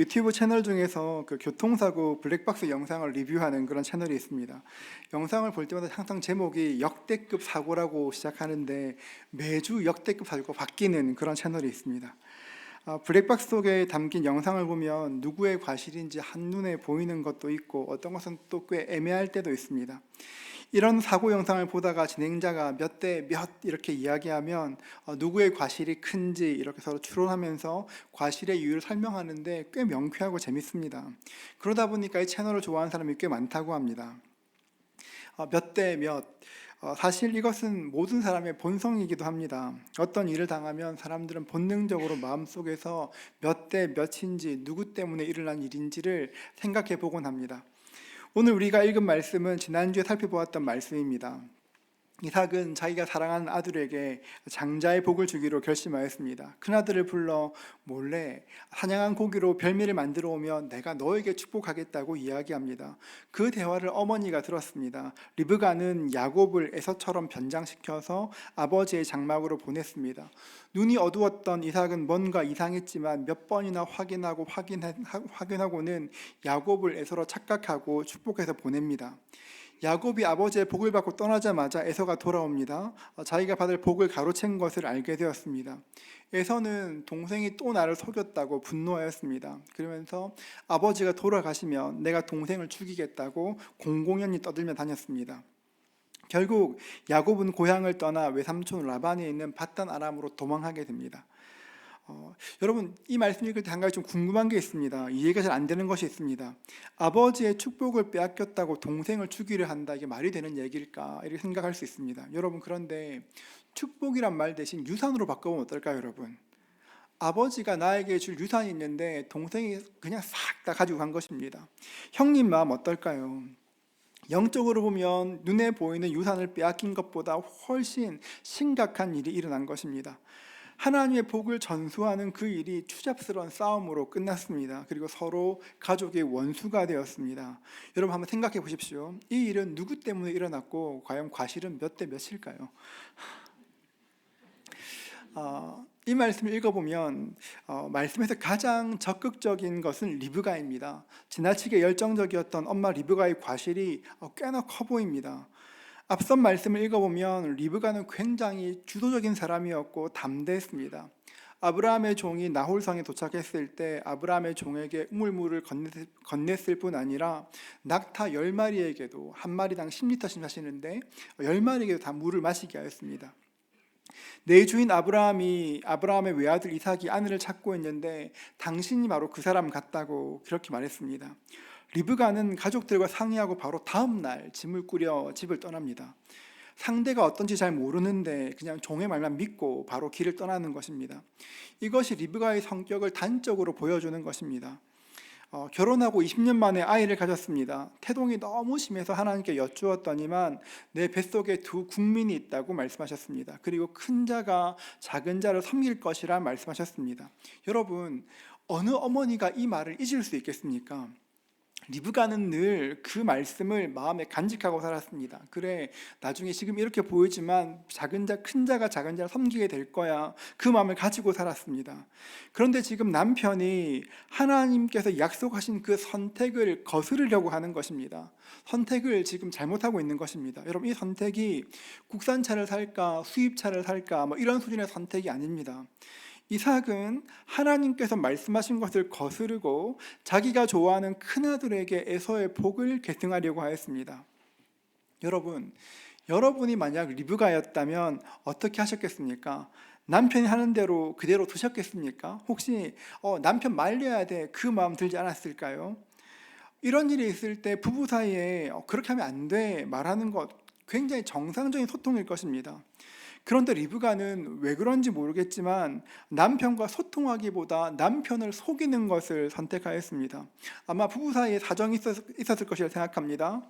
유튜브 채널 중에서 그 교통사고 블랙박스 영상을 리뷰하는 그런 채널이 있습니다. 영상을 볼 때마다 항상 제목이 역대급 사고라고 시작하는데 매주 역대급 사고가 바뀌는 그런 채널이 있습니다. 블랙박스 속에 담긴 영상을 보면 누구의 과실인지 한눈에 보이는 것도 있고 어떤 것은 또 꽤 애매할 때도 있습니다. 이런 사고 영상을 보다가 진행자가 몇 대 몇 이렇게 이야기하면 누구의 과실이 큰지 이렇게 서로 추론하면서 과실의 이유를 설명하는데 꽤 명쾌하고 재밌습니다. 그러다 보니까 이 채널을 좋아하는 사람이 꽤 많다고 합니다. 몇 대 몇, 사실 이것은 모든 사람의 본성이기도 합니다. 어떤 일을 당하면 사람들은 본능적으로 마음속에서 몇 대 몇인지 누구 때문에 일어난 일인지를 생각해 보곤 합니다. 오늘 우리가 읽은 말씀은 지난주에 살펴보았던 말씀입니다. 이삭은 자기가 사랑하는 아들에게 장자의 복을 주기로 결심하였습니다. 큰아들을 불러 몰래 사냥한 고기로 별미를 만들어 오면 내가 너에게 축복하겠다고 이야기합니다. 그 대화를 어머니가 들었습니다. 리브가는 야곱을 에서처럼 변장시켜서 아버지의 장막으로 보냈습니다. 눈이 어두웠던 이삭은 뭔가 이상했지만 몇 번이나 확인하고는 야곱을 에서로 착각하고 축복해서 보냅니다. 야곱이 아버지의 복을 받고 떠나자마자 에서가 돌아옵니다. 자기가 받을 복을 가로챈 것을 알게 되었습니다. 에서는 동생이 또 나를 속였다고 분노하였습니다. 그러면서 아버지가 돌아가시면 내가 동생을 죽이겠다고 공공연히 떠들며 다녔습니다. 결국 야곱은 고향을 떠나 외삼촌 라반에 있는 밧단 아람으로 도망하게 됩니다. 여러분, 이 말씀 읽을 때 한 가지 좀 궁금한 게 있습니다. 이해가 잘 안 되는 것이 있습니다. 아버지의 축복을 빼앗겼다고 동생을 죽이려 한다, 이게 말이 되는 얘기일까 이렇게 생각할 수 있습니다. 여러분, 그런데 축복이란 말 대신 유산으로 바꿔보면 어떨까요? 여러분, 아버지가 나에게 줄 유산이 있는데 동생이 그냥 싹 다 가지고 간 것입니다. 형님 마음 어떨까요? 영적으로 보면 눈에 보이는 유산을 빼앗긴 것보다 훨씬 심각한 일이 일어난 것입니다. 하나님의 복을 전수하는 그 일이 추잡스러운 싸움으로 끝났습니다. 그리고 서로 가족의 원수가 되었습니다. 여러분 한번 생각해 보십시오. 이 일은 누구 때문에 일어났고 과연 과실은 몇 대 몇일까요? 이 말씀을 읽어보면 말씀에서 가장 적극적인 것은 리브가입니다. 지나치게 열정적이었던 엄마 리브가의 과실이 꽤나 커 보입니다. 앞선 말씀을 읽어보면 리브가는 굉장히 주도적인 사람이었고 담대했습니다. 아브라함의 종이 나홀성에 도착했을 때 아브라함의 종에게 우물물을 건넸을 뿐 아니라 낙타 10마리에게도 한 마리당 10리터씩 마시는데 10마리에게도 다 물을 마시게 하였습니다. 내 주인 아브라함의 외아들 이삭이 아내를 찾고 있는데 당신이 바로 그 사람 같다고 그렇게 말했습니다. 리브가는 가족들과 상의하고 바로 다음 날 짐을 꾸려 집을 떠납니다. 상대가 어떤지 잘 모르는데 그냥 종의 말만 믿고 바로 길을 떠나는 것입니다. 이것이 리브가의 성격을 단적으로 보여주는 것입니다. 결혼하고 20년 만에 아이를 가졌습니다. 태동이 너무 심해서 하나님께 여쭈었더니만 내 뱃속에 두 국민이 있다고 말씀하셨습니다. 그리고 큰 자가 작은 자를 섬길 것이라 말씀하셨습니다. 여러분, 어느 어머니가 이 말을 잊을 수 있겠습니까? 리브가는 늘 그 말씀을 마음에 간직하고 살았습니다. 그래, 나중에 지금 이렇게 보이지만 큰 자가 작은 자를 섬기게 될 거야, 그 마음을 가지고 살았습니다. 그런데 지금 남편이 하나님께서 약속하신 그 선택을 거스르려고 하는 것입니다. 선택을 지금 잘못하고 있는 것입니다. 여러분, 이 선택이 국산차를 살까 수입차를 살까 이런 수준의 선택이 아닙니다. 이삭은 하나님께서 말씀하신 것을 거스르고 자기가 좋아하는 큰아들에게 에서의 복을 계승하려고 하였습니다. 여러분이 만약 리브가였다면 어떻게 하셨겠습니까? 남편이 하는 대로 그대로 두셨겠습니까? 혹시 남편 말려야 돼, 그 마음 들지 않았을까요? 이런 일이 있을 때 부부 사이에 그렇게 하면 안 돼 말하는 것 굉장히 정상적인 소통일 것입니다. 그런데 리브가는 왜 그런지 모르겠지만 남편과 소통하기보다 남편을 속이는 것을 선택하였습니다. 아마 부부 사이에 사정이 있었을 것이라 생각합니다.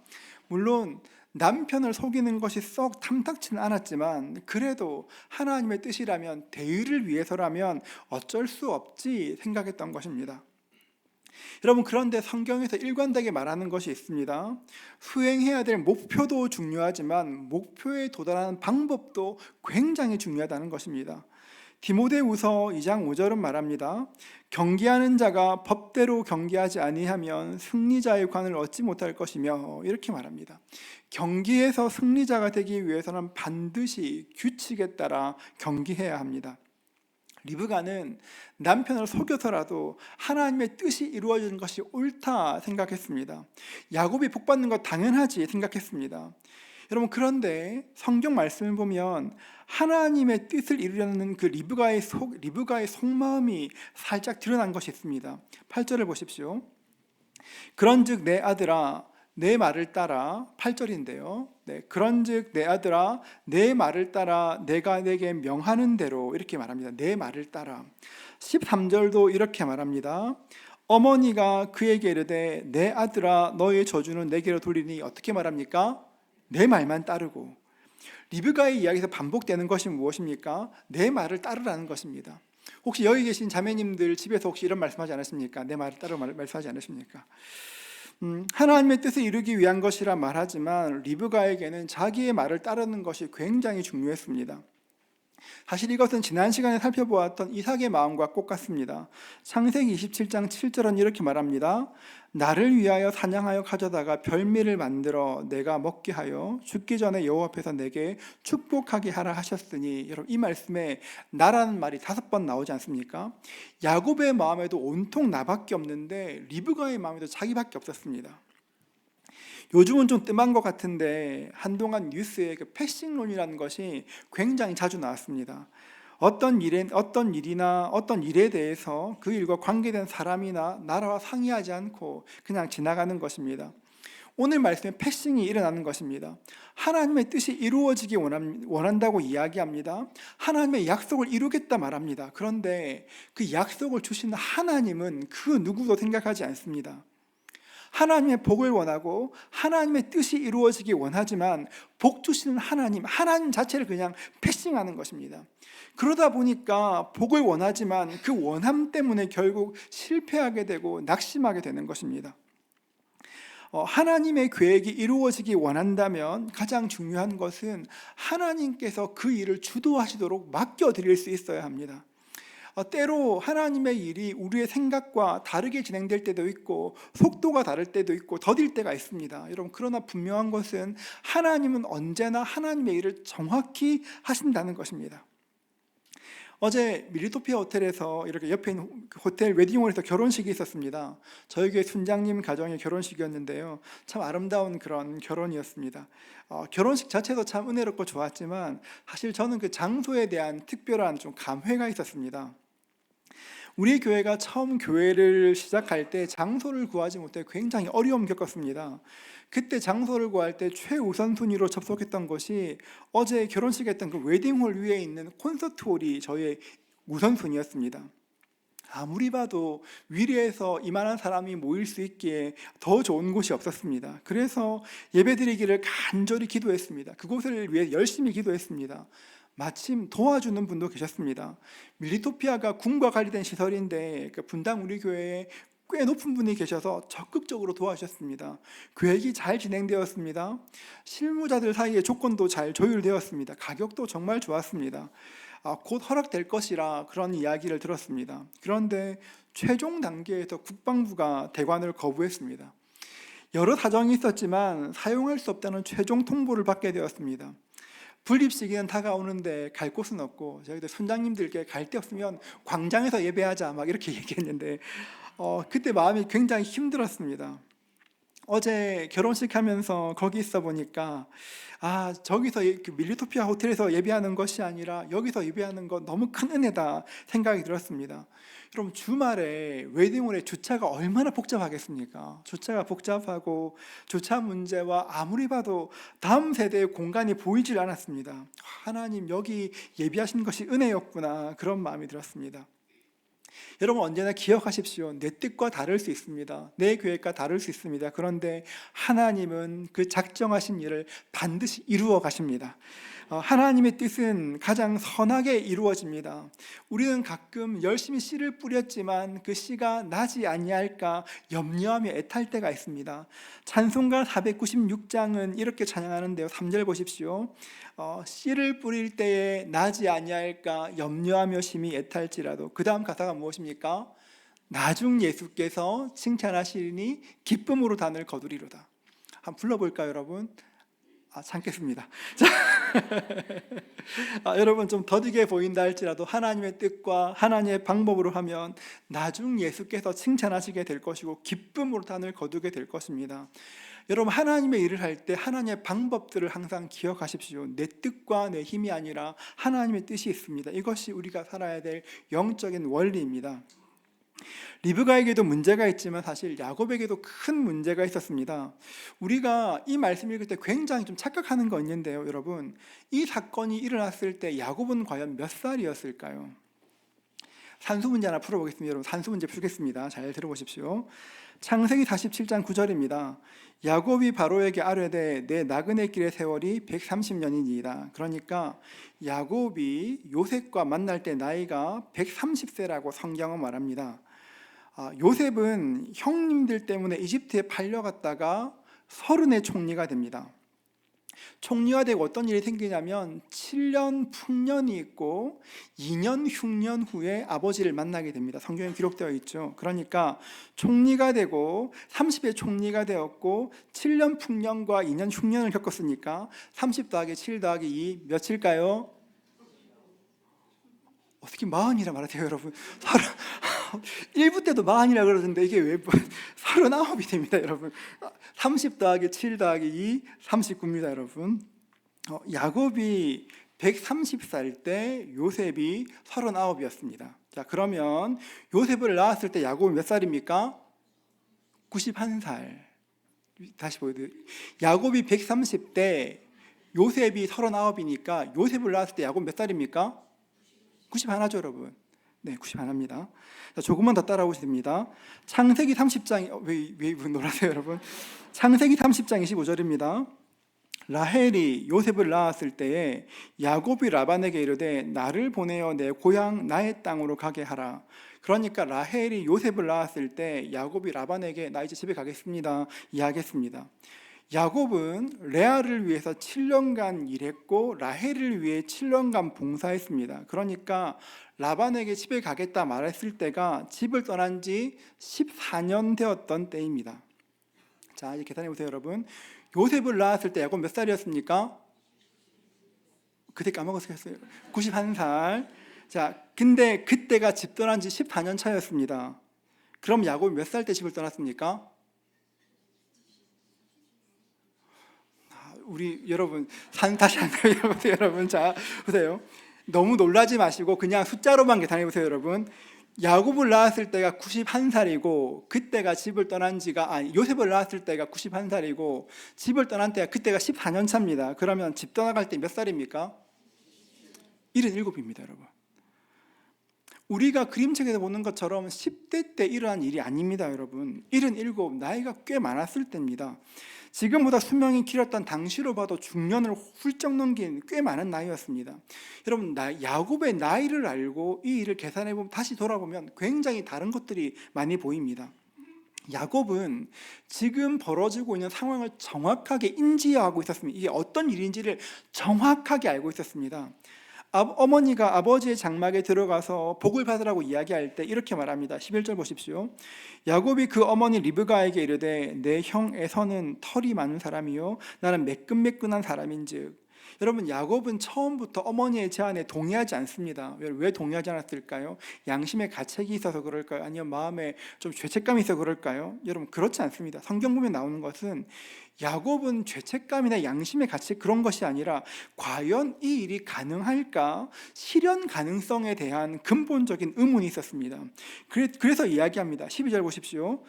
물론 남편을 속이는 것이 썩 탐탁치는 않았지만 그래도 하나님의 뜻이라면, 대의를 위해서라면 어쩔 수 없지 생각했던 것입니다. 여러분, 그런데 성경에서 일관되게 말하는 것이 있습니다. 수행해야 될 목표도 중요하지만 목표에 도달하는 방법도 굉장히 중요하다는 것입니다. 디모데후서 2장 5절은 말합니다. 경계하는 자가 법대로 경계하지 아니하면 승리자의 관을 얻지 못할 것이며, 이렇게 말합니다. 경기에서 승리자가 되기 위해서는 반드시 규칙에 따라 경기해야 합니다. 리브가는 남편을 속여서라도 하나님의 뜻이 이루어지는 것이 옳다 생각했습니다. 야곱이 복받는 것 당연하지 생각했습니다. 여러분, 그런데 성경 말씀을 보면 하나님의 뜻을 이루려는 그 리브가의 속마음이 살짝 드러난 것이 있습니다. 8절을 보십시오. 그런즉 내 아들아 내 말을 따라, 8절인데요. 그런즉 내 아들아 내 말을 따라 내가 내게 명하는 대로, 이렇게 말합니다. 내 말을 따라. 13절도 이렇게 말합니다. 어머니가 그에게 이르되 내 아들아 너의 저주는 내게로 돌리니, 어떻게 말합니까? 내 말만 따르고. 리브가의 이야기에서 반복되는 것이 무엇입니까? 내 말을 따르라는 것입니다. 혹시 여기 계신 자매님들 집에서 혹시 이런 말씀하지 않으십니까? 내 말을 따르고 말씀하지 않으십니까? 하나님의 뜻을 이루기 위한 것이라 말하지만 리브가에게는 자기의 말을 따르는 것이 굉장히 중요했습니다. 사실 이것은 지난 시간에 살펴보았던 이삭의 마음과 똑같습니다. 창세기 27장 7절은 이렇게 말합니다. 나를 위하여 사냥하여 가져다가 별미를 만들어 내가 먹게 하여 죽기 전에 여호와 앞에서 내게 축복하게 하라 하셨으니, 여러분 이 말씀에 나라는 말이 5번 나오지 않습니까? 야곱의 마음에도 온통 나밖에 없는데 리브가의 마음에도 자기밖에 없었습니다. 요즘은 좀 뜸한 것 같은데 한동안 뉴스에 그 패싱론이라는 것이 굉장히 자주 나왔습니다. 어떤 일이나 어떤 일에 대해서 그 일과 관계된 사람이나 나라와 상의하지 않고 그냥 지나가는 것입니다. 오늘 말씀에 패싱이 일어나는 것입니다. 하나님의 뜻이 이루어지기 원한다고 이야기합니다. 하나님의 약속을 이루겠다 말합니다. 그런데 그 약속을 주신 하나님은 그 누구도 생각하지 않습니다. 하나님의 복을 원하고 하나님의 뜻이 이루어지기 원하지만 복 주시는 하나님 자체를 그냥 패싱하는 것입니다. 그러다 보니까 복을 원하지만 그 원함 때문에 결국 실패하게 되고 낙심하게 되는 것입니다. 하나님의 계획이 이루어지기 원한다면 가장 중요한 것은 하나님께서 그 일을 주도하시도록 맡겨드릴 수 있어야 합니다. 때로 하나님의 일이 우리의 생각과 다르게 진행될 때도 있고 속도가 다를 때도 있고 더딜 때가 있습니다. 여러분, 그러나 분명한 것은 하나님은 언제나 하나님의 일을 정확히 하신다는 것입니다. 어제 밀리토피아 호텔에서 이렇게 옆에 있는 호텔 웨딩홀에서 결혼식이 있었습니다. 저희 교회 순장님 가정의 결혼식이었는데요, 참 아름다운 그런 결혼이었습니다. 결혼식 자체도 참 은혜롭고 좋았지만 사실 저는 그 장소에 대한 특별한 좀 감회가 있었습니다. 우리 교회가 처음 교회를 시작할 때 장소를 구하지 못해 굉장히 어려움 겪었습니다. 그때 장소를 구할 때 최우선순위로 접속했던 것이 어제 결혼식 했던 그 웨딩홀 위에 있는 콘서트홀이 저의 우선순위였습니다. 아무리 봐도 위례에서 이만한 사람이 모일 수 있기에 더 좋은 곳이 없었습니다. 그래서 예배드리기를 간절히 기도했습니다. 그곳을 위해 열심히 기도했습니다. 마침 도와주는 분도 계셨습니다. 밀리토피아가 군과 관리된 시설인데 그 분당 우리 교회에 꽤 높은 분이 계셔서 적극적으로 도와주셨습니다. 계획이 잘 진행되었습니다. 실무자들 사이에 조건도 잘 조율되었습니다. 가격도 정말 좋았습니다. 곧 허락될 것이라 그런 이야기를 들었습니다. 그런데 최종 단계에서 국방부가 대관을 거부했습니다. 여러 사정이 있었지만 사용할 수 없다는 최종 통보를 받게 되었습니다. 분립 시기는 다가오는데 갈 곳은 없고 저희들 선장님들께 갈 데 없으면 광장에서 예배하자 막 이렇게 얘기했는데 그때 마음이 굉장히 힘들었습니다. 어제 결혼식 하면서 거기 있어 보니까 저기서 밀리토피아 호텔에서 예배하는 것이 아니라 여기서 예배하는 건 너무 큰 은혜다 생각이 들었습니다. 여러분, 주말에 웨딩홀의 주차가 얼마나 복잡하겠습니까? 주차가 복잡하고 주차 문제와 아무리 봐도 다음 세대의 공간이 보이질 않았습니다. 하나님, 여기 예비하신 것이 은혜였구나, 그런 마음이 들었습니다. 여러분, 언제나 기억하십시오. 내 뜻과 다를 수 있습니다. 내 계획과 다를 수 있습니다. 그런데 하나님은 그 작정하신 일을 반드시 이루어 가십니다. 하나님의 뜻은 가장 선하게 이루어집니다. 우리는 가끔 열심히 씨를 뿌렸지만 그 씨가 나지 아니할까 염려하며 애탈 때가 있습니다. 찬송가 496장은 이렇게 찬양하는데요. 3절 보십시오. 씨를 뿌릴 때에 나지 아니할까 염려하며 심히 애탈지라도. 그 다음 가사가 무엇입니까? 나중 예수께서 칭찬하시니 기쁨으로 단을 거두리로다. 한번 불러볼까요, 여러분? 참겠습니다. 자, 여러분 좀 더디게 보인다 할지라도 하나님의 뜻과 하나님의 방법으로 하면 나중 예수께서 칭찬하시게 될 것이고 기쁨으로 단을 거두게 될 것입니다. 여러분 하나님의 일을 할 때 하나님의 방법들을 항상 기억하십시오. 내 뜻과 내 힘이 아니라 하나님의 뜻이 있습니다. 이것이 우리가 살아야 될 영적인 원리입니다. 리브가에게도 문제가 있지만 사실 야곱에게도 큰 문제가 있었습니다. 우리가 이 말씀 읽을 때 굉장히 좀 착각하는 거 있는데요, 여러분. 이 사건이 일어났을 때 야곱은 과연 몇 살이었을까요? 산수 문제 하나 풀어보겠습니다. 여러분 산수 문제 풀겠습니다. 잘 들어보십시오. 창세기 47장 9절입니다. 야곱이 바로에게 아뢰되 내 나그네 길의 세월이 130년이니이다. 그러니까 야곱이 요셉과 만날 때 나이가 130세라고 성경은 말합니다. 요셉은 형님들 때문에 이집트에 팔려갔다가 30의 총리가 됩니다. 총리가 되고 어떤 일이 생기냐면 7년 풍년이 있고 2년 흉년 후에 아버지를 만나게 됩니다. 성경에 기록되어 있죠. 그러니까 총리가 되고 30의 총리가 되었고 7년 풍년과 2년 흉년을 겪었으니까 30 더하기 7 더하기 2 몇일까요? 어떻게 40이라 말하세요, 여러분? 1부 때도 40이라 그러던데 이게 왜 39이 됩니다, 여러분. 30 더하기 7 더하기 2 39입니다, 여러분. 야곱이 130살 때 요셉이 39이었습니다. 자, 그러면 요셉을 낳았을 때 야곱은 몇 살입니까? 91살. 다시 보여드릴게요. 야곱이 130대 요셉이 39이니까 요셉을 낳았을 때 야곱은 몇 살입니까? 91하죠, 여러분. 네, 91입니다. 자, 조금만 더 따라오시면 됩니다. 창세기 30장, 왜 놀라세요, 여러분? 창세기 30장 25절입니다. 라헬이 요셉을 낳았을 때에 야곱이 라반에게 이르되 나를 보내어 내 고향 나의 땅으로 가게 하라. 그러니까 라헬이 요셉을 낳았을 때 야곱이 라반에게 나 이제 집에 가겠습니다 이야기했습니다. 야곱은 레아를 위해서 7년간 일했고 라헬을 위해 7년간 봉사했습니다. 그러니까 라반에게 집에 가겠다 말했을 때가 집을 떠난 지 14년 되었던 때입니다. 자, 이제 계산해 보세요, 여러분. 요셉을 낳았을 때 야곱 몇 살이었습니까? 그때 까먹었어요. 91살. 자, 근데 그때가 집 떠난 지 14년 차였습니다. 그럼 야곱이 몇 살 때 집을 떠났습니까? 우리 여러분 다시 한번 해보세요, 여러분. 자, 보세요. 너무 놀라지 마시고 그냥 숫자로만 계산해 보세요, 여러분. 야곱을 낳았을 때가 91살이고 그때가 집을 떠난 지가 요셉을 낳았을 때가 91살이고 집을 떠난 때가 그때가 14년 차입니다. 그러면 집 떠나갈 때 몇 살입니까? 77입니다, 여러분. 우리가 그림책에서 보는 것처럼 10대 때 일어난 일이 아닙니다, 여러분. 77, 나이가 꽤 많았을 때입니다. 지금보다 수명이 길었던 당시로 봐도 중년을 훌쩍 넘긴 꽤 많은 나이였습니다. 여러분, 야곱의 나이를 알고 이 일을 계산해보면 다시 돌아보면 굉장히 다른 것들이 많이 보입니다. 야곱은 지금 벌어지고 있는 상황을 정확하게 인지하고 있었습니다. 이게 어떤 일인지를 정확하게 알고 있었습니다. 어머니가 아버지의 장막에 들어가서 복을 받으라고 이야기할 때 이렇게 말합니다. 11절 보십시오. 야곱이 그 어머니 리브가에게 이르되 내 형 에서는 털이 많은 사람이요 나는 매끈매끈한 사람인즉. 여러분, 야곱은 처음부터 어머니의 제안에 동의하지 않습니다. 왜 동의하지 않았을까요? 양심의 가책이 있어서 그럴까요? 아니면 마음에 좀 죄책감이 있어서 그럴까요? 여러분, 그렇지 않습니다. 성경 보면 나오는 것은 야곱은 죄책감이나 양심의 가책 그런 것이 아니라 과연 이 일이 가능할까? 실현 가능성에 대한 근본적인 의문이 있었습니다. 그래서 이야기합니다. 12절 보십시오.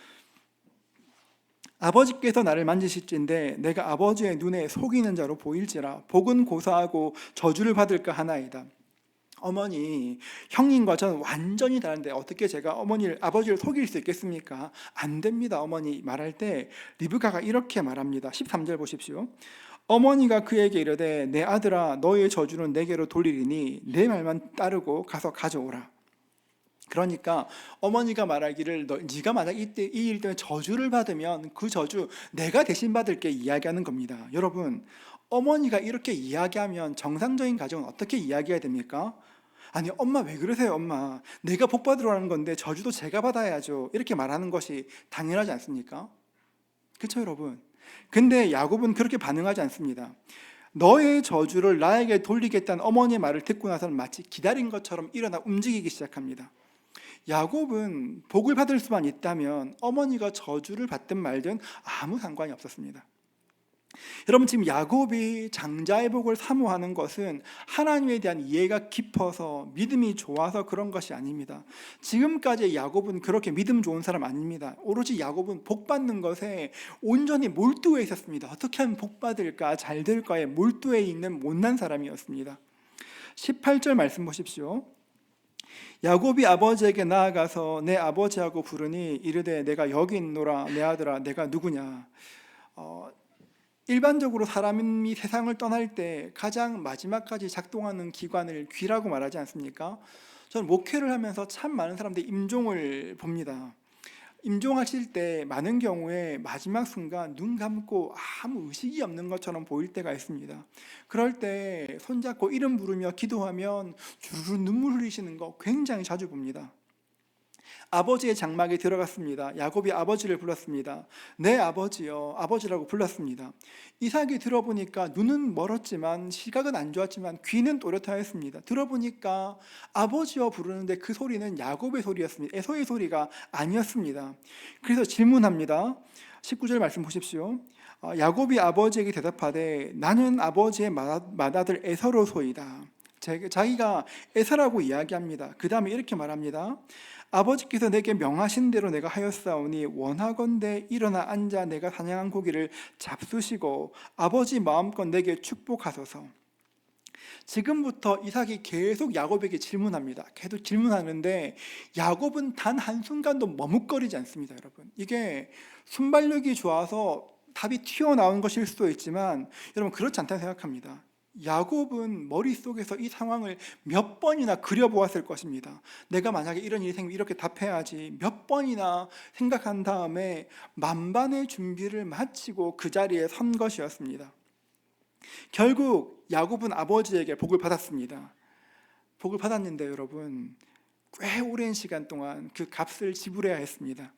아버지께서 나를 만지실진데 내가 아버지의 눈에 속이는 자로 보일지라 복은 고사하고 저주를 받을까 하나이다. 어머니, 형님과 저는 완전히 다른데 어떻게 제가 아버지를 속일 수 있겠습니까? 안 됩니다. 어머니 말할 때 리브가가 이렇게 말합니다. 13절 보십시오. 어머니가 그에게 이르되 내 아들아 너의 저주는 내게로 돌리리니 내 말만 따르고 가서 가져오라. 그러니까 어머니가 말하기를 네가 만약 이때 이 일 때문에 저주를 받으면 그 저주 내가 대신 받을게 이야기하는 겁니다. 여러분, 어머니가 이렇게 이야기하면 정상적인 가정은 어떻게 이야기해야 됩니까? 아니, 엄마 왜 그러세요, 엄마? 내가 복 받으러 하는 건데 저주도 제가 받아야죠. 이렇게 말하는 것이 당연하지 않습니까? 그렇죠, 여러분? 근데 야곱은 그렇게 반응하지 않습니다. 너의 저주를 나에게 돌리겠다는 어머니의 말을 듣고 나서는 마치 기다린 것처럼 일어나 움직이기 시작합니다. 야곱은 복을 받을 수만 있다면 어머니가 저주를 받든 말든 아무 상관이 없었습니다. 여러분, 지금 야곱이 장자의 복을 사모하는 것은 하나님에 대한 이해가 깊어서 믿음이 좋아서 그런 것이 아닙니다. 지금까지 야곱은 그렇게 믿음 좋은 사람 아닙니다. 오로지 야곱은 복 받는 것에 온전히 몰두해 있었습니다. 어떻게 하면 복 받을까, 잘 될까에 몰두해 있는 못난 사람이었습니다. 18절 말씀 보십시오. 야곱이 아버지에게 나아가서 내 아버지하고 부르니 이르되 내가 여기 있노라. 내 아들아 내가 누구냐. 일반적으로 사람이 세상을 떠날 때 가장 마지막까지 작동하는 기관을 귀라고 말하지 않습니까? 저는 목회를 하면서 참 많은 사람들이 임종을 봅니다. 임종하실 때 많은 경우에 마지막 순간 눈 감고 아무 의식이 없는 것처럼 보일 때가 있습니다. 그럴 때 손잡고 이름 부르며 기도하면 주르르 눈물 흘리시는 거 굉장히 자주 봅니다. 아버지의 장막에 들어갔습니다. 야곱이 아버지를 불렀습니다. 내 아버지여, 아버지라고 불렀습니다. 이삭이 들어보니까 눈은 멀었지만 시각은 안 좋았지만 귀는 또렷하였습니다. 들어보니까 아버지여 부르는데 그 소리는 야곱의 소리였습니다. 에서의 소리가 아니었습니다. 그래서 질문합니다. 19절 말씀 보십시오. 야곱이 아버지에게 대답하되 나는 아버지의 맏아들 에서로소이다. 자기가 에서라고 이야기합니다. 그 다음에 이렇게 말합니다. 아버지께서 내게 명하신 대로 내가 하였사오니 원하건대 일어나 앉아 내가 사냥한 고기를 잡수시고 아버지 마음껏 내게 축복하소서. 지금부터 이삭이 계속 야곱에게 질문합니다. 계속 질문하는데 야곱은 단 한순간도 머뭇거리지 않습니다. 여러분, 이게 순발력이 좋아서 답이 튀어나온 것일 수도 있지만 여러분 그렇지 않다고 생각합니다. 야곱은 머릿속에서 이 상황을 몇 번이나 그려보았을 것입니다. 내가 만약에 이런 일이 생기면 이렇게 답해야지 몇 번이나 생각한 다음에 만반의 준비를 마치고 그 자리에 선 것이었습니다. 결국 야곱은 아버지에게 복을 받았습니다. 복을 받았는데 여러분 꽤 오랜 시간 동안 그 값을 지불해야 했습니다.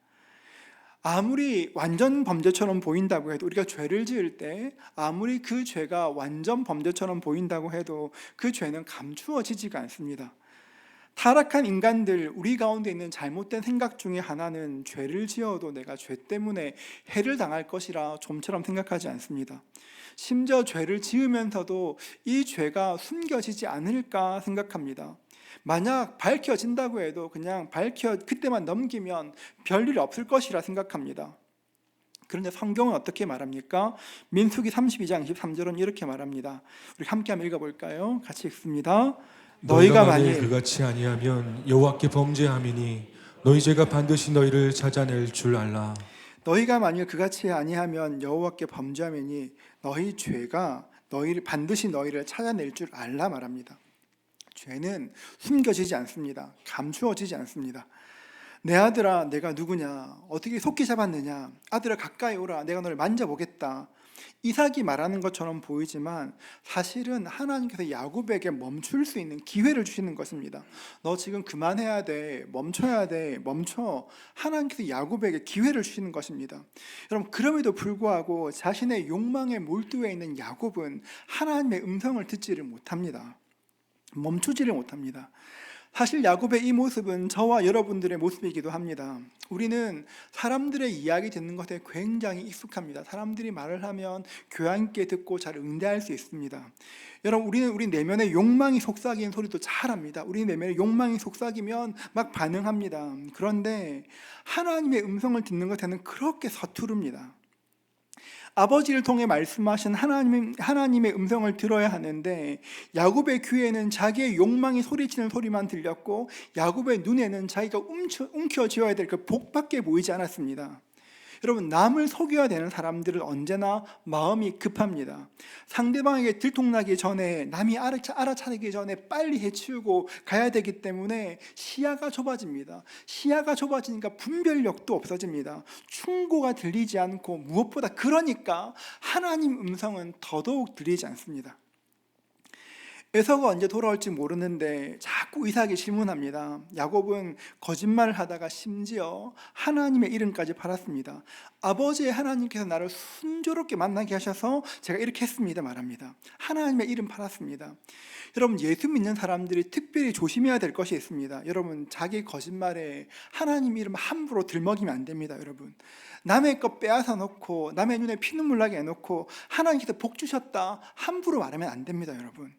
아무리 완전 범죄처럼 보인다고 해도 우리가 죄를 지을 때 아무리 그 죄가 완전 범죄처럼 보인다고 해도 그 죄는 감추어지지가 않습니다. 타락한 인간들, 우리 가운데 있는 잘못된 생각 중에 하나는 죄를 지어도 내가 죄 때문에 해를 당할 것이라 좀처럼 생각하지 않습니다. 심지어 죄를 지으면서도 이 죄가 숨겨지지 않을까 생각합니다. 만약 밝혀진다고 해도 그냥 그때만 넘기면 별일 없을 것이라 생각합니다. 그런데 성경은 어떻게 말합니까? 민수기 32장 23절은 이렇게 말합니다. 우리 함께 한번 읽어볼까요? 같이 읽습니다. 너희가 만일 그같이 아니하면 여호와께 범죄함이니 너희 죄가 반드시 너희를 찾아낼 줄 알라. 너희가 만일 그같이 아니하면 여호와께 범죄함이니 너희 죄가 반드시 너희를 찾아낼 줄 알라 말합니다. 죄는 숨겨지지 않습니다. 감추어지지 않습니다. 내 아들아 내가 누구냐? 어떻게 속기 잡았느냐? 아들아 가까이 오라. 내가 너를 만져보겠다. 이삭이 말하는 것처럼 보이지만 사실은 하나님께서 야곱에게 멈출 수 있는 기회를 주시는 것입니다. 너 지금 그만해야 돼. 멈춰야 돼. 멈춰. 하나님께서 야곱에게 기회를 주시는 것입니다. 여러분 그럼에도 불구하고 자신의 욕망에 몰두해 있는 야곱은 하나님의 음성을 듣지를 못합니다. 멈추지를 못합니다. 사실 야곱의 이 모습은 저와 여러분들의 모습이기도 합니다. 우리는 사람들의 이야기 듣는 것에 굉장히 익숙합니다. 사람들이 말을 하면 교양 있게 듣고 잘 응대할 수 있습니다. 여러분 우리 내면의 욕망이 속삭이는 소리도 잘 합니다. 우리 내면의 욕망이 속삭이면 막 반응합니다. 그런데 하나님의 음성을 듣는 것에는 그렇게 서투릅니다. 아버지를 통해 말씀하신 하나님의 음성을 들어야 하는데 야곱의 귀에는 자기의 욕망이 소리치는 소리만 들렸고 야곱의 눈에는 자기가 움켜쥐어야 될 그 복밖에 보이지 않았습니다. 여러분, 남을 속여야 되는 사람들은 언제나 마음이 급합니다. 상대방에게 들통나기 전에, 남이 알아차리기 전에 빨리 해치우고 가야 되기 때문에 시야가 좁아집니다. 시야가 좁아지니까 분별력도 없어집니다. 충고가 들리지 않고, 무엇보다 그러니까 하나님 음성은 더더욱 들리지 않습니다. 에서가 언제 돌아올지 모르는데 자꾸 이삭이 질문합니다. 야곱은 거짓말을 하다가 심지어 하나님의 이름까지 팔았습니다. 아버지의 하나님께서 나를 순조롭게 만나게 하셔서 제가 이렇게 했습니다 말합니다. 하나님의 이름 팔았습니다. 여러분, 예수 믿는 사람들이 특별히 조심해야 될 것이 있습니다. 여러분, 자기 거짓말에 하나님 이름 함부로 들먹이면 안 됩니다. 여러분, 남의 것 빼앗아 놓고 남의 눈에 피눈물 나게 해놓고 하나님께서 복 주셨다 함부로 말하면 안 됩니다. 여러분,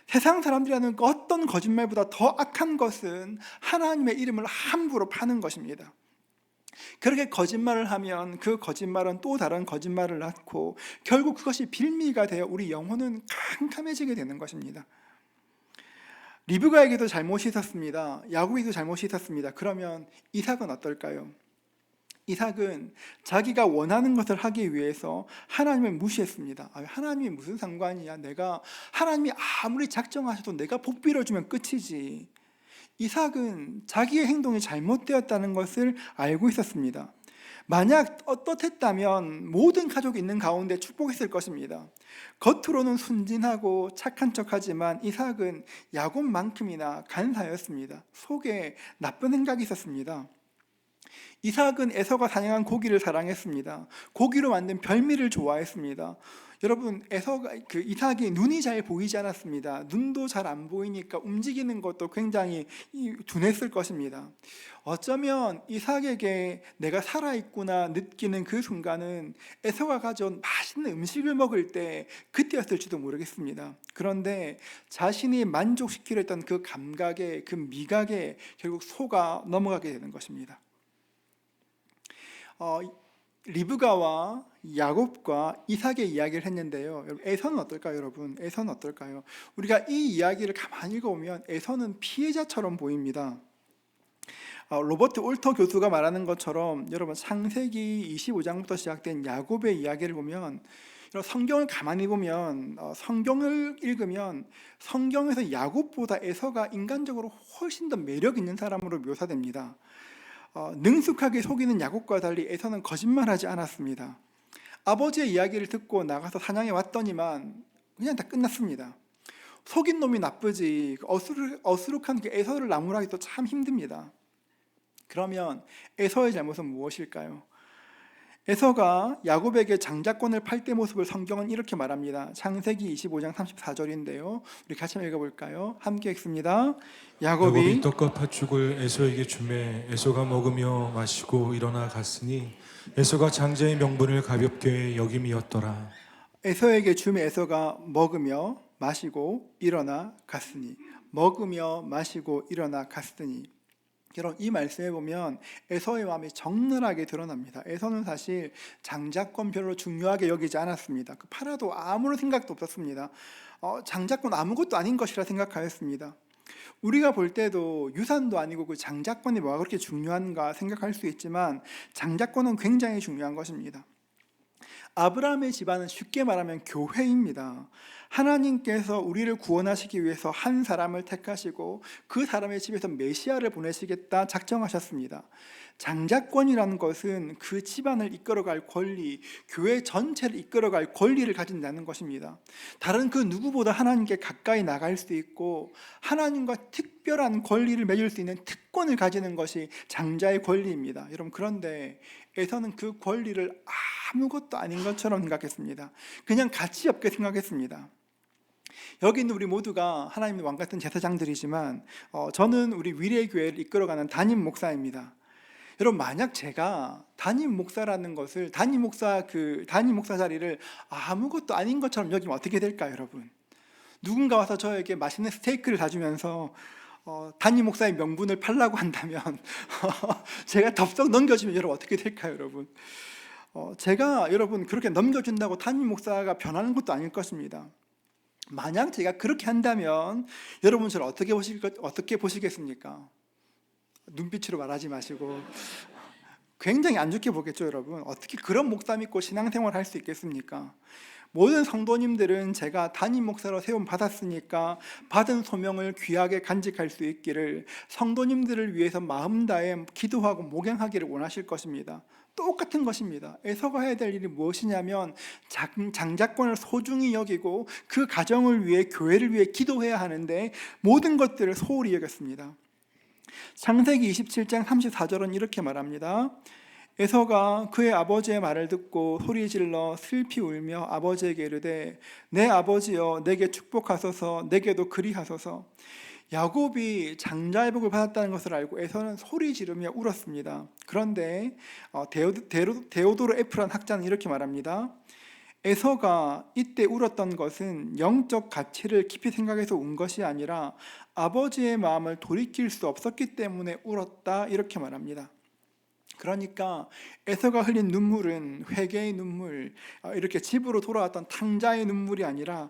세상 사람들이 하는 어떤 거짓말보다 더 악한 것은 하나님의 이름을 함부로 파는 것입니다. 그렇게 거짓말을 하면 그 거짓말은 또 다른 거짓말을 낳고 결국 그것이 빌미가 되어 우리 영혼은 캄캄해지게 되는 것입니다. 리브가에게도 잘못이 있었습니다. 야곱에게도 잘못이 있었습니다. 그러면 이삭은 어떨까요? 이삭은 자기가 원하는 것을 하기 위해서 하나님을 무시했습니다. 하나님이 무슨 상관이야? 내가 하나님이 아무리 작정하셔도 내가 복 빌어주면 끝이지. 이삭은 자기의 행동이 잘못되었다는 것을 알고 있었습니다. 만약 어떻했다면 모든 가족이 있는 가운데 축복했을 것입니다. 겉으로는 순진하고 착한 척하지만 이삭은 야곱만큼이나 간사였습니다. 속에 나쁜 생각이 있었습니다. 이삭은 에서가 사냥한 고기를 사랑했습니다. 고기로 만든 별미를 좋아했습니다. 여러분, 이삭이 눈이 잘 보이지 않았습니다. 눈도 잘 안 보이니까 움직이는 것도 굉장히 둔했을 것입니다. 어쩌면 이삭에게 내가 살아있구나 느끼는 그 순간은 에서가 가져온 맛있는 음식을 먹을 때 그때였을지도 모르겠습니다. 그런데 자신이 만족시키려 했던 그 감각에, 그 미각에 결국 속아 넘어가게 되는 것입니다. 리브가와 야곱과 이삭의 이야기를 했는데요. 에서는 어떨까요, 여러분? 에서는 어떨까요? 우리가 이 이야기를 가만히 읽어보면 에서는 피해자처럼 보입니다. 로버트 올터 교수가 말하는 것처럼 여러분, 창세기 25장부터 시작된 야곱의 이야기를 보면, 성경을 가만히 보면, 성경을 읽으면 성경에서 야곱보다 에서가 인간적으로 훨씬 더 매력 있는 사람으로 묘사됩니다. 능숙하게 속이는 야곱과 달리 에서는 거짓말하지 않았습니다. 아버지의 이야기를 듣고 나가서 사냥해 왔더니만 그냥 다 끝났습니다. 속인 놈이 나쁘지 어수룩한 그 에서를 나무라기도 참 힘듭니다. 그러면 에서의 잘못은 무엇일까요? 에서가 야곱에게 장자권을 팔 때 모습을 성경은 이렇게 말합니다. 창세기 25장 34절인데요. 우리 같이 한번 읽어볼까요? 함께 읽습니다. 야곱이 떡과 팥죽을 에서에게 주매 에서가 먹으며 마시고 일어나 갔으니 에서가 장자의 명분을 가볍게 여김이었더라. 에서에게 주매 에서가 먹으며 마시고 일어나 갔으니, 먹으며 마시고 일어나 갔으니. 여러분, 이 말씀에 보면 에서의 마음이 적나라하게 드러납니다. 에서는 사실 장자권 별로 중요하게 여기지 않았습니다. 팔아도 아무런 생각도 없었습니다. 장자권 아무것도 아닌 것이라 생각하였습니다. 우리가 볼 때도 유산도 아니고 그 장자권이 뭐가 그렇게 중요한가 생각할 수 있지만 장자권은 굉장히 중요한 것입니다. 아브라함의 집안은 쉽게 말하면 교회입니다. 하나님께서 우리를 구원하시기 위해서 한 사람을 택하시고 그 사람의 집에서 메시아를 보내시겠다 작정하셨습니다. 장자권이라는 것은 그 집안을 이끌어갈 권리, 교회 전체를 이끌어갈 권리를 가진다는 것입니다. 다른 그 누구보다 하나님께 가까이 나갈 수 있고 하나님과 특별한 권리를 맺을 수 있는 특권을 가지는 것이 장자의 권리입니다. 여러분, 그런데 에서는 그 권리를 아무것도 아닌 것처럼 생각했습니다. 그냥 가치 없게 생각했습니다. 여기 있는 우리 모두가 하나님의 왕 같은 제사장들이지만 저는 우리 위례교회를 이끌어가는 담임 목사입니다. 여러분, 만약 제가 담임 목사라는 것을 담임 목사 자리를 아무것도 아닌 것처럼 여기면 어떻게 될까요, 여러분? 누군가 와서 저에게 맛있는 스테이크를 사주면서 담임 목사의 명분을 팔라고 한다면 제가 덥석 넘겨주면 여러분 어떻게 될까요, 여러분? 제가 여러분 그렇게 넘겨준다고 담임 목사가 변하는 것도 아닐 것입니다. 만약 제가 그렇게 한다면 여러분 저를 어떻게 보시겠습니까? 눈빛으로 말하지 마시고 굉장히 안 좋게 보겠죠, 여러분. 어떻게 그런 목사 믿고 신앙생활 할 수 있겠습니까? 모든 성도님들은 제가 담임 목사로 세움 받았으니까 받은 소명을 귀하게 간직할 수 있기를, 성도님들을 위해서 마음 다해 기도하고 목양하기를 원하실 것입니다. 똑같은 것입니다. 에서가 해야 될 일이 무엇이냐면 장자권을 소중히 여기고 그 가정을 위해, 교회를 위해 기도해야 하는데 모든 것들을 소홀히 여겼습니다. 창세기 27장 34절은 이렇게 말합니다. 에서가 그의 아버지의 말을 듣고 소리질러 슬피 울며 아버지에게 이르되 내 아버지여 내게 축복하소서, 내게도 그리하소서. 야곱이 장자의 복을 받았다는 것을 알고 에서는 소리 지르며 울었습니다. 그런데 데오도르 에프란 학자는 이렇게 말합니다. 에서가 이때 울었던 것은 영적 가치를 깊이 생각해서 운 것이 아니라 아버지의 마음을 돌이킬 수 없었기 때문에 울었다, 이렇게 말합니다. 그러니까 에서가 흘린 눈물은 회개의 눈물, 이렇게 집으로 돌아왔던 탕자의 눈물이 아니라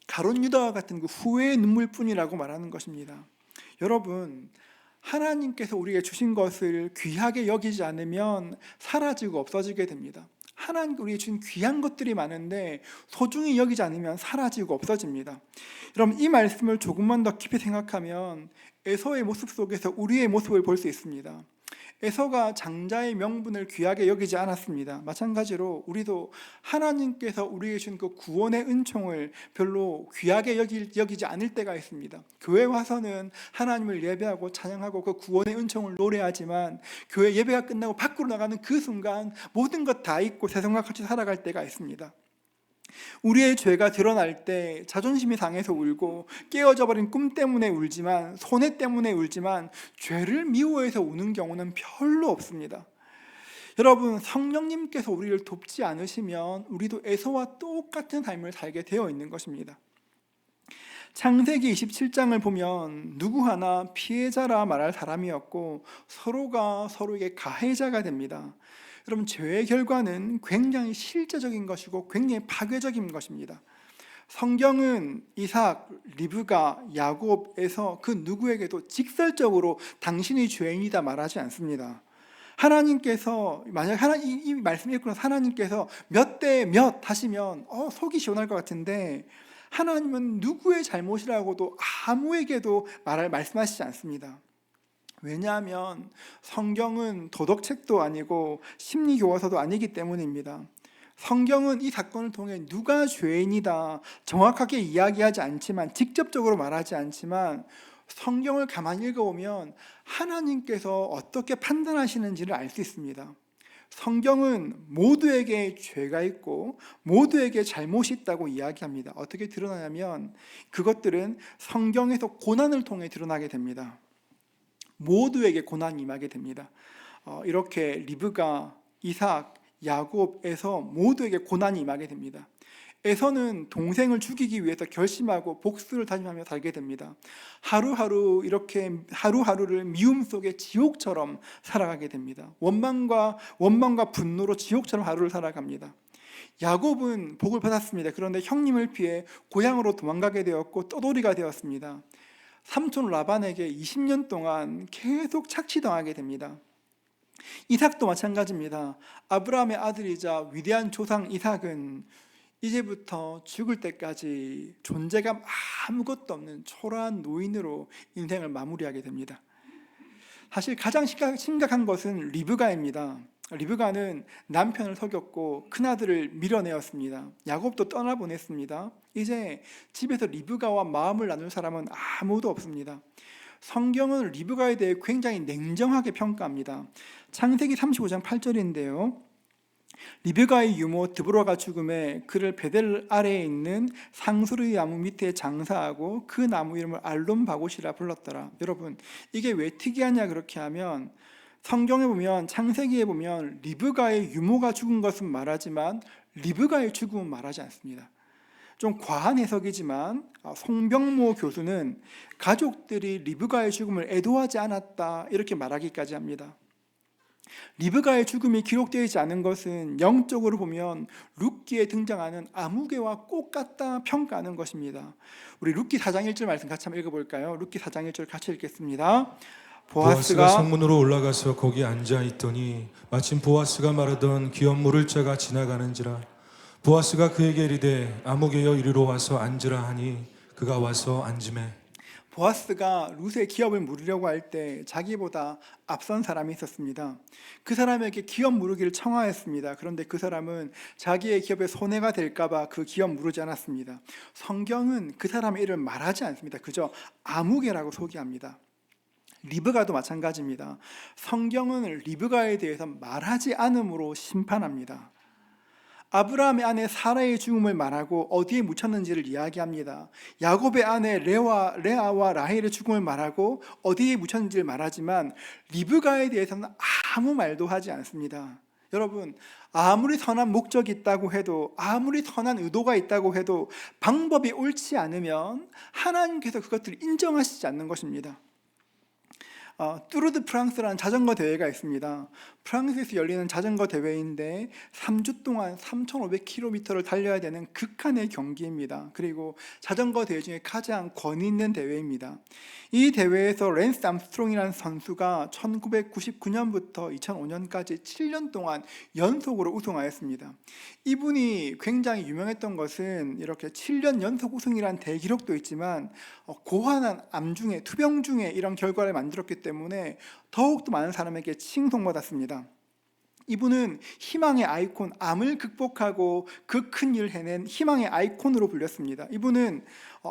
가룟 유다와 같은 그 후회의 눈물뿐이라고 말하는 것입니다. 여러분, 하나님께서 우리에게 주신 것을 귀하게 여기지 않으면 사라지고 없어지게 됩니다. 하나님께 우리에게 주신 귀한 것들이 많은데 소중히 여기지 않으면 사라지고 없어집니다. 여러분, 이 말씀을 조금만 더 깊이 생각하면 에서의 모습 속에서 우리의 모습을 볼 수 있습니다. 에서가 장자의 명분을 귀하게 여기지 않았습니다. 마찬가지로 우리도 하나님께서 우리에게 주신 그 구원의 은총을 별로 귀하게 여기지 않을 때가 있습니다. 교회 와서는 하나님을 예배하고 찬양하고 그 구원의 은총을 노래하지만 교회 예배가 끝나고 밖으로 나가는 그 순간 모든 것 다 잊고 세상과 같이 살아갈 때가 있습니다. 우리의 죄가 드러날 때 자존심이 상해서 울고 깨어져 버린 꿈 때문에 울지만, 손해 때문에 울지만 죄를 미워해서 우는 경우는 별로 없습니다. 여러분, 성령님께서 우리를 돕지 않으시면 우리도 에서와 똑같은 삶을 살게 되어 있는 것입니다. 창세기 27장을 보면 누구 하나 피해자라 말할 사람이었고 서로가 서로에게 가해자가 됩니다. 여러분, 죄의 결과는 굉장히 실제적인 것이고 굉장히 파괴적인 것입니다. 성경은 이삭, 리브가, 야곱에서 그 누구에게도 직설적으로 당신이 죄인이다 말하지 않습니다. 하나님께서 만약 이 말씀을 읽고 나서 하나님께서 몇 대 몇 하시면 속이 시원할 것 같은데, 하나님은 누구의 잘못이라고도 아무에게도 말씀하시지 않습니다. 왜냐하면 성경은 도덕책도 아니고 심리교과서도 아니기 때문입니다. 성경은 이 사건을 통해 누가 죄인이다 정확하게 이야기하지 않지만, 직접적으로 말하지 않지만 성경을 가만히 읽어보면 하나님께서 어떻게 판단하시는지를 알 수 있습니다. 성경은 모두에게 죄가 있고 모두에게 잘못이 있다고 이야기합니다. 어떻게 드러나냐면 그것들은 성경에서 고난을 통해 드러나게 됩니다. 모두에게 고난이 임하게 됩니다. 이렇게 리브가, 이삭, 야곱에서 모두에게 고난이 임하게 됩니다. 에서는 동생을 죽이기 위해서 결심하고 복수를 다짐하며 살게 됩니다. 하루하루를 미움 속에 지옥처럼 살아가게 됩니다. 원망과 분노로 지옥처럼 하루를 살아갑니다. 야곱은 복을 받았습니다. 그런데 형님을 피해 고향으로 도망가게 되었고 떠돌이가 되었습니다. 삼촌 라반에게 20년 동안 계속 착취당하게 됩니다. 이삭도 마찬가지입니다. 아브라함의 아들이자 위대한 조상 이삭은 이제부터 죽을 때까지 존재감 아무것도 없는 초라한 노인으로 인생을 마무리하게 됩니다. 사실 가장 심각한 것은 리브가입니다. 리브가는 남편을 속였고 큰아들을 밀어내었습니다. 야곱도 떠나보냈습니다. 이제 집에서 리브가와 마음을 나눌 사람은 아무도 없습니다. 성경은 리브가에 대해 굉장히 냉정하게 평가합니다. 창세기 35장 8절인데요. 리브가의 유모 드보라가 죽음에 그를 베델 아래에 있는 상수르의 나무 밑에 장사하고 그 나무 이름을 알론 바곳이라 불렀더라. 여러분, 이게 왜 특이하냐 그렇게 하면, 성경에 보면, 창세기에 보면 리브가의 유모가 죽은 것은 말하지만 리브가의 죽음은 말하지 않습니다. 좀 과한 해석이지만 송병모 교수는 가족들이 리브가의 죽음을 애도하지 않았다 이렇게 말하기까지 합니다. 리브가의 죽음이 기록되어 있지 않은 것은 영적으로 보면 룻기에 등장하는 아무개와 똑같다 평가하는 것입니다. 우리 룻기 4장 1절 말씀 같이 한번 읽어볼까요? 룻기 4장 1절 같이 읽겠습니다. 보아스가 보아스가 성문으로 올라가서 거기 앉아 있더니 마침 보아스가 말하던 기업 물을 자가 지나가는지라. 보아스가 그에게 이르되 아무개여 이리로 와서 앉으라 하니 그가 와서 앉으매. 보아스가 룻의 기업을 물으려고 할 때 자기보다 앞선 사람이 있었습니다. 그 사람에게 기업 물으기를 청하였습니다. 그런데 그 사람은 자기의 기업에 손해가 될까봐 그 기업 물으지 않았습니다. 성경은 그 사람의 이름을 말하지 않습니다. 그저 아무개라고 소개합니다. 리브가도 마찬가지입니다. 성경은 리브가에 대해서 말하지 않음으로 심판합니다. 아브라함의 아내 사라의 죽음을 말하고 어디에 묻혔는지를 이야기합니다. 야곱의 아내 레아와 라헬의 죽음을 말하고 어디에 묻혔는지를 말하지만 리브가에 대해서는 아무 말도 하지 않습니다. 여러분, 아무리 선한 목적이 있다고 해도, 아무리 선한 의도가 있다고 해도 방법이 옳지 않으면 하나님께서 그것들을 인정하시지 않는 것입니다. 뚜르드 프랑스라는 자전거 대회가 있습니다. 프랑스에서 열리는 자전거 대회인데 3주 동안 3,500km를 달려야 되는 극한의 경기입니다. 그리고 자전거 대회 중에 가장 권위 있는 대회입니다. 이 대회에서 랜스 암스트롱이라는 선수가 1999년부터 2005년까지 7년 동안 연속으로 우승하였습니다. 이분이 굉장히 유명했던 것은 이렇게 7년 연속 우승이라는 대기록도 있지만 고환한 암 중에 투병 중에 이런 결과를 만들었기 때문에 더욱더 많은 사람에게 칭송받았습니다. 이분은 희망의 아이콘, 암을 극복하고 그 큰 일을 해낸 희망의 아이콘으로 불렸습니다. 이분은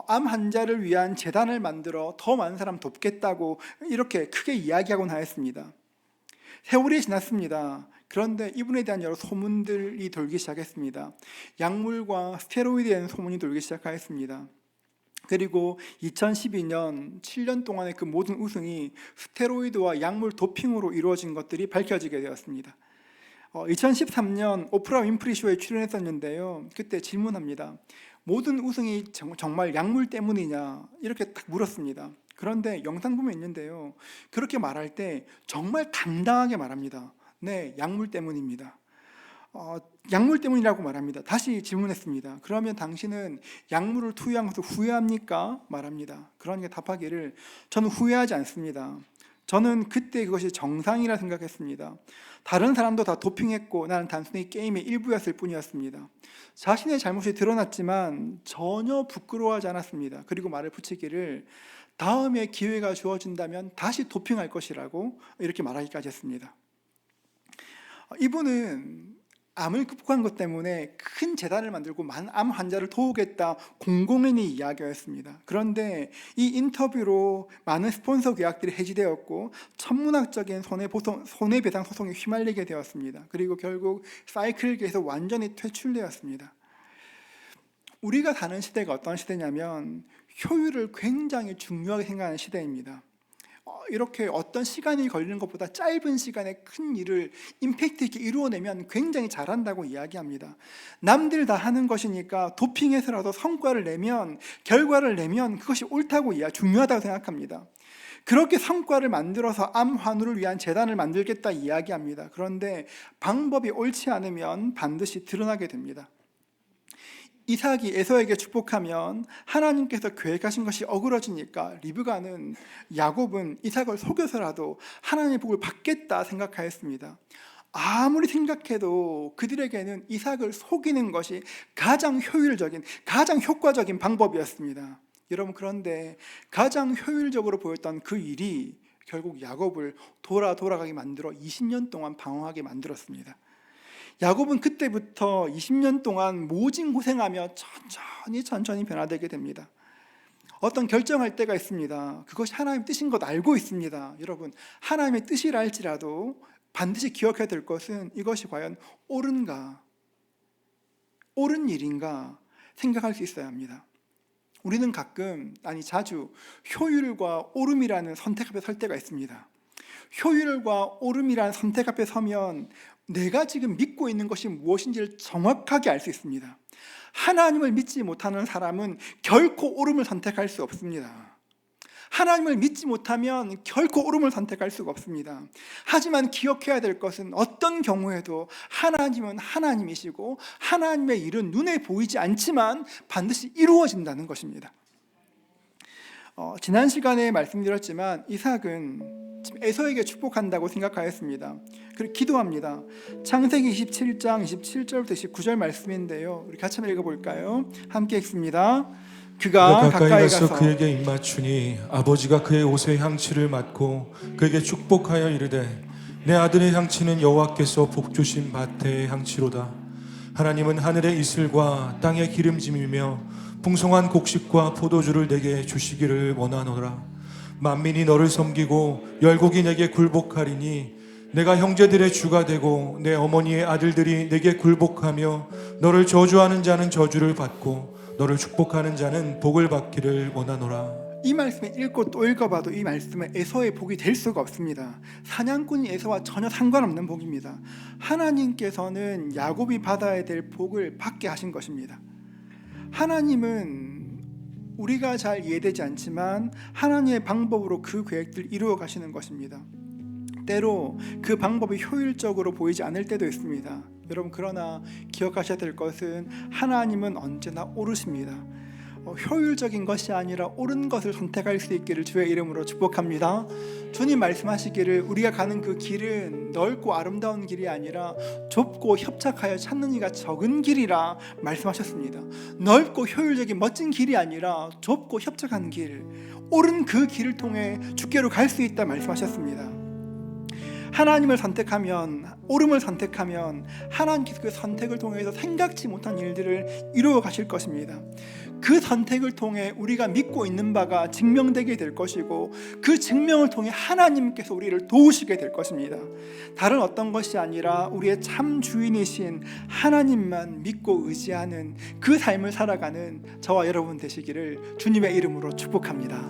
암 환자를 위한 재단을 만들어 더 많은 사람 돕겠다고 이렇게 크게 이야기하곤 하였습니다. 세월이 지났습니다. 그런데 이분에 대한 여러 소문들이 돌기 시작했습니다. 약물과 스테로이드에 대한 소문이 돌기 시작하였습니다. 그리고 2012년 7년 동안의 그 모든 우승이 스테로이드와 약물 도핑으로 이루어진 것들이 밝혀지게 되었습니다. 2013년 오프라 윈프리 쇼에 출연했었는데요. 그때 질문합니다. 모든 우승이 정말 약물 때문이냐? 이렇게 딱 물었습니다. 그런데 영상 보면 있는데요. 그렇게 말할 때 정말 당당하게 말합니다. 네, 약물 때문입니다. 약물 때문이라고 말합니다. 다시 질문했습니다. 그러면 당신은 약물을 투여한 것을 후회합니까? 말합니다. 그러니까 답하기를 저는 후회하지 않습니다. 저는 그때 그것이 정상이라 생각했습니다. 다른 사람도 다 도핑했고 나는 단순히 게임의 일부였을 뿐이었습니다. 자신의 잘못이 드러났지만 전혀 부끄러워하지 않았습니다. 그리고 말을 붙이기를 다음에 기회가 주어진다면 다시 도핑할 것이라고 이렇게 말하기까지 했습니다. 이분은 암을 극복한 것 때문에 큰 재단을 만들고 많은 암 환자를 도우겠다 공공연히 이야기했습니다. 그런데 이 인터뷰로 많은 스폰서 계약들이 해지되었고 천문학적인 손해배상 소송에 휘말리게 되었습니다. 그리고 결국 사이클계에서 완전히 퇴출되었습니다. 우리가 사는 시대가 어떤 시대냐면 효율을 굉장히 중요하게 생각하는 시대입니다. 이렇게 어떤 시간이 걸리는 것보다 짧은 시간에 큰 일을 임팩트 있게 이루어내면 굉장히 잘한다고 이야기합니다. 남들 다 하는 것이니까 도핑해서라도 성과를 내면, 결과를 내면 그것이 옳다고 중요하다고 생각합니다. 그렇게 성과를 만들어서 암 환우를 위한 재단을 만들겠다 이야기합니다. 그런데 방법이 옳지 않으면 반드시 드러나게 됩니다. 이삭이 에서에게 축복하면 하나님께서 계획하신 것이 어그러지니까 리브가는 야곱은 이삭을 속여서라도 하나님의 복을 받겠다 생각하였습니다. 아무리 생각해도 그들에게는 이삭을 속이는 것이 가장 효율적인, 가장 효과적인 방법이었습니다. 여러분, 그런데 가장 효율적으로 보였던 그 일이 결국 야곱을 돌아가게 만들어 20년 동안 방황하게 만들었습니다. 야곱은 그때부터 20년 동안 모진 고생하며 천천히 변화되게 됩니다. 어떤 결정할 때가 있습니다. 그것이 하나님의 뜻인 것 알고 있습니다. 여러분, 하나님의 뜻이라 할지라도 반드시 기억해야 될 것은 이것이 과연 옳은가, 옳은 일인가 생각할 수 있어야 합니다. 우리는 가끔, 아니 자주 효율과 옳음이라는 선택 앞에 설 때가 있습니다. 효율과 옳음이라는 선택 앞에 서면 내가 지금 믿고 있는 것이 무엇인지를 정확하게 알 수 있습니다. 하나님을 믿지 못하는 사람은 결코 옳음을 선택할 수 없습니다. 하나님을 믿지 못하면 결코 옳음을 선택할 수가 없습니다. 하지만 기억해야 될 것은 어떤 경우에도 하나님은 하나님이시고 하나님의 일은 눈에 보이지 않지만 반드시 이루어진다는 것입니다. 지난 시간에 말씀드렸지만 이삭은 지금 에서에게 축복한다고 생각하였습니다. 그리고 기도합니다. 창세기 27장 27절부터 29절 말씀인데요. 우리 같이 한번 읽어볼까요? 함께 읽습니다. 그가 가까이 가서 그에게 입맞추니 아버지가 그의 옷의 향취를 맡고 그에게 축복하여 이르되 내 아들의 향취는 여호와께서 복주신 밭의 향취로다. 하나님은 하늘의 이슬과 땅의 기름짐이며 풍성한 곡식과 포도주를 내게 주시기를 원하노라. 만민이 너를 섬기고 열국이 내게 굴복하리니 내가 형제들의 주가 되고 내 어머니의 아들들이 내게 굴복하며 너를 저주하는 자는 저주를 받고 너를 축복하는 자는 복을 받기를 원하노라. 이 말씀을 읽고 또 읽어봐도 이 말씀은 에서의 복이 될 수가 없습니다. 사냥꾼인 에서와 전혀 상관없는 복입니다. 하나님께서는 야곱이 받아야 될 복을 받게 하신 것입니다. 하나님은 우리가 잘 이해되지 않지만 하나님의 방법으로 그 계획들을 이루어 가시는 것입니다. 때로 그 방법이 효율적으로 보이지 않을 때도 있습니다. 여러분, 그러나 기억하셔야 될 것은 하나님은 언제나 옳으십니다. 효율적인 것이 아니라 옳은 것을 선택할 수 있기를 주의 이름으로 축복합니다. 주님 말씀하시기를 우리가 가는 그 길은 넓고 아름다운 길이 아니라 좁고 협착하여 찾는 이가 적은 길이라 말씀하셨습니다. 넓고 효율적인 멋진 길이 아니라 좁고 협착한 길, 옳은 그 길을 통해 주께로 갈 수 있다 말씀하셨습니다. 하나님을 선택하면, 옳음을 선택하면 하나님께서 그 선택을 통해서 생각지 못한 일들을 이루어 가실 것입니다. 그 선택을 통해 우리가 믿고 있는 바가 증명되게 될 것이고 그 증명을 통해 하나님께서 우리를 도우시게 될 것입니다. 다른 어떤 것이 아니라 우리의 참 주인이신 하나님만 믿고 의지하는 그 삶을 살아가는 저와 여러분 되시기를 주님의 이름으로 축복합니다.